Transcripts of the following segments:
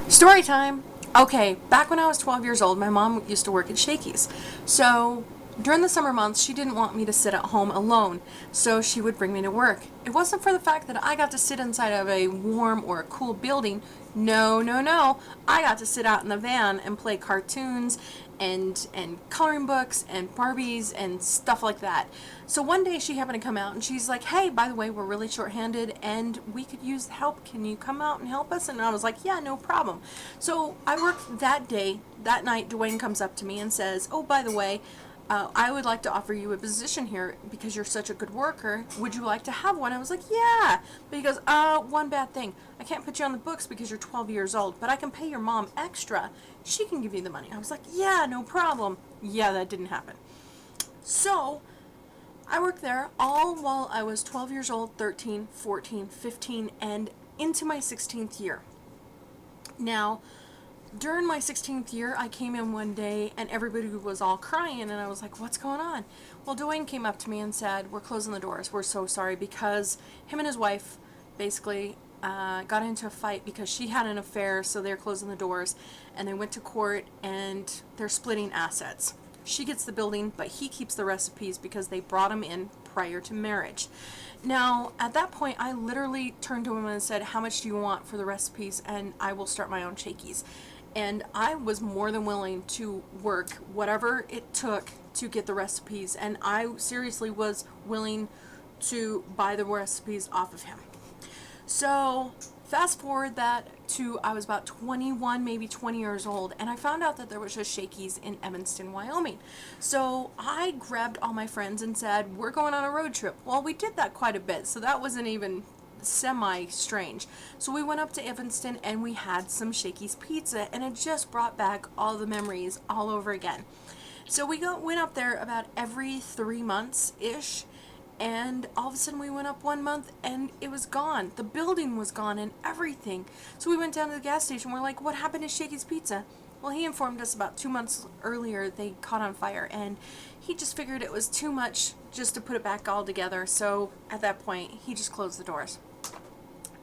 Story time. Okay, back when I was 12 years old, my mom used to work at Shakey's. So during the summer months, she didn't want me to sit at home alone, so she would bring me to work. It wasn't for the fact that I got to sit inside of a warm or a cool building. No, no, no. I got to sit out in the van and play cartoons and coloring books and Barbies and stuff like that. So one day she happened to come out and she's like, "Hey, by the way, we're really short-handed and we could use the help. Can you come out and help us?" And I was like, "Yeah, no problem." So I worked that day. That night, Dwayne comes up to me and says, "Oh, by the way, I would like to offer you a position here because you're such a good worker. Would you like to have one?" I was like, "Yeah." But he goes, one bad thing. I can't put you on the books because you're 12 years old, but I can pay your mom extra. She can give you the money." I was like, "Yeah, no problem." Yeah, that didn't happen. So I worked there all while I was 12 years old, 13, 14, 15, and into my 16th year. Now, during my 16th year, I came in one day and everybody was all crying, and I was like, "What's going on?" Well, Dwayne came up to me and said, "We're closing the doors. We're so sorry," because him and his wife basically got into a fight because she had an affair, so they're closing the doors, and they went to court and they're splitting assets. She gets the building, but he keeps the recipes because they brought him in prior to marriage. Now, at that point, I literally turned to him and said, "How much do you want for the recipes? And I will start my own shakeys." And I was more than willing to work whatever it took to get the recipes, and I seriously was willing to buy the recipes off of him. So fast forward that to I was about 21, maybe 20 years old, and I found out that there was a Shakey's in Evanston, Wyoming. So I grabbed all my friends and said, "We're going on a road trip." Well, we did that quite a bit, so that wasn't even semi strange. So we went up to Evanston and we had some Shakey's pizza, and it just brought back all the memories all over again. So went up there about every 3 months ish, and all of a sudden we went up one month and it was gone. The building was gone and everything. So we went down to the gas station. We're like, "What happened to Shakey's Pizza?" Well, he informed us about 2 months earlier they caught on fire, and he just figured it was too much just to put it back all together. So at that point, he just closed the doors.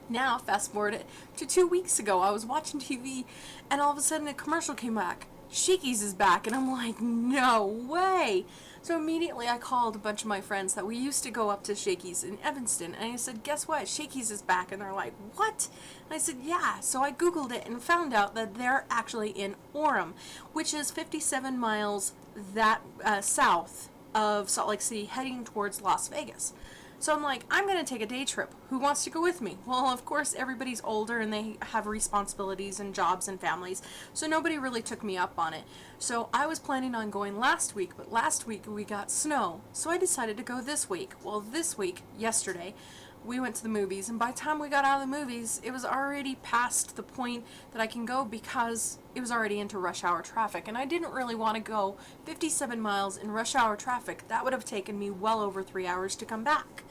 Now, fast forward it to 2 weeks ago, I was watching TV and all of a sudden a commercial came back. Shakey's is back, and I'm like, "No way." So immediately I called a bunch of my friends that we used to go up to Shakey's in Evanston, and I said, "Guess what? Shakey's is back." And they're like, "What?" And I said, "Yeah." So I Googled it and found out that they're actually in Orem, which is 57 miles south of Salt Lake City, heading towards Las Vegas. So I'm like, "I'm going to take a day trip. Who wants to go with me?" Well, of course, everybody's older and they have responsibilities and jobs and families, so nobody really took me up on it. So I was planning on going last week, but last week we got snow, so I decided to go this week. Well, this week, yesterday, we went to the movies, and by the time we got out of the movies, it was already past the point that I can go because it was already into rush hour traffic, and I didn't really want to go 57 miles in rush hour traffic. That would have taken me well over 3 hours to come back.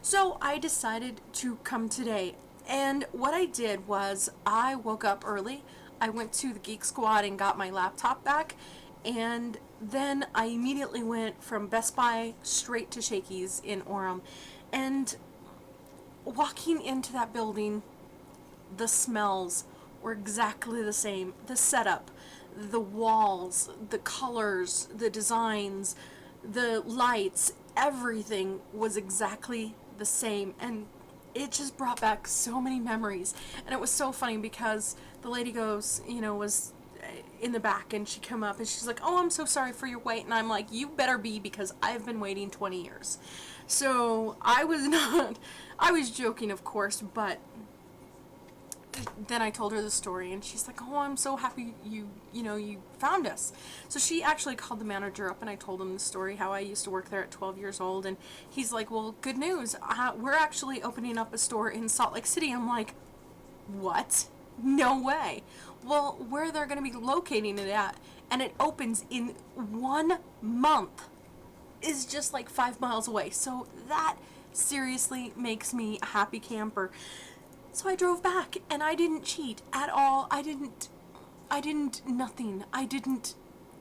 So I decided to come today, and what I did was I woke up early, I went to the Geek Squad and got my laptop back, and then I immediately went from Best Buy straight to Shakey's in Orem, and walking into that building, the smells were exactly the same. The setup, the walls, the colors, the designs, the lights, everything was exactly the same. And it just brought back so many memories. And it was so funny because the lady goes, was in the back, and she come up and she's like, "Oh, I'm so sorry for your wait." And I'm like, "You better be, because I've been waiting 20 years. So I was not, I was joking, of course, but then I told her the story, and she's like, "Oh, I'm so happy you found us." So she actually called the manager up, and I told him the story, how I used to work there at 12 years old, and he's like, "Well, good news. We're actually opening up a store in Salt Lake City." I'm like, "What? No way." Well, where they're going to be locating it at, and it opens in 1 month, is just like 5 miles away. So that seriously makes me a happy camper. So I drove back, and I didn't cheat at all. I didn't nothing. I didn't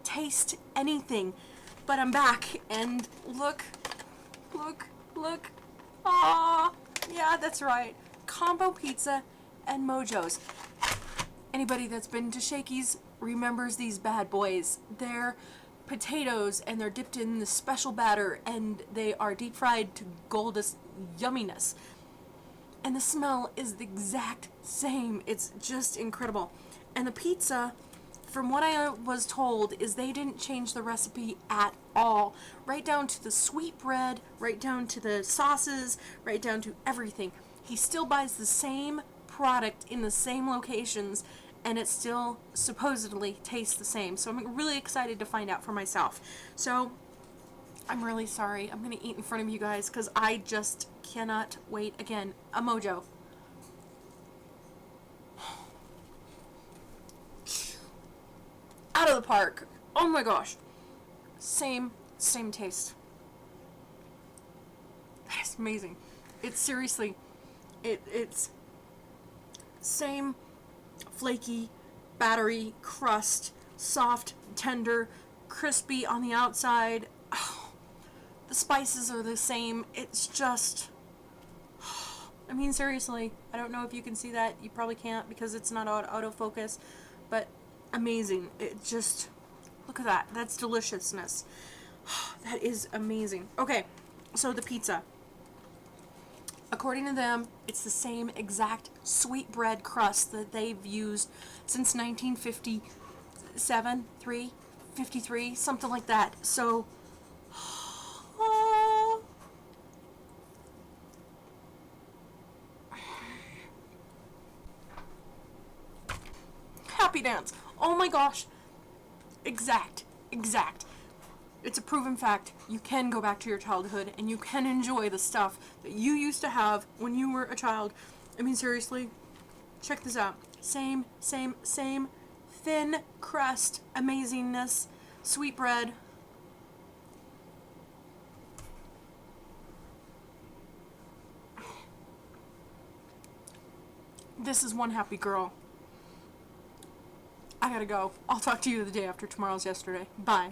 taste anything. But I'm back, and look. Ah, yeah, that's right. Combo pizza and mojos. Anybody that's been to Shakey's remembers these bad boys. They're potatoes and they're dipped in this special batter and they are deep fried to golden yumminess. And the smell is the exact same. It's just incredible. And the pizza, from what I was told, is they didn't change the recipe at all. Right down to the sweet bread, right down to the sauces, right down to everything. He still buys the same product in the same locations and it still supposedly tastes the same. So I'm really excited to find out for myself. So I'm really sorry. I'm going to eat in front of you guys because I just cannot wait. Again, a mojo. Out of the park. Oh my gosh. Same taste. That's amazing. It's seriously, it's same flaky, battery crust, soft, tender, crispy on the outside. Oh, the spices are the same. It's just, I mean, seriously, I don't know if you can see that. You probably can't because it's not autofocus, but amazing. It just, look at that. That's deliciousness. That is amazing. Okay, so the pizza. According to them, it's the same exact sweet bread crust that they've used since 1957, 53, something like that. So, happy dance. Oh my gosh. Exact. It's a proven fact. You can go back to your childhood and you can enjoy the stuff that you used to have when you were a child. I mean, seriously, check this out. Same, thin crust, amazingness, sweet bread. This is one happy girl. I gotta go. I'll talk to you the day after tomorrow's yesterday. Bye.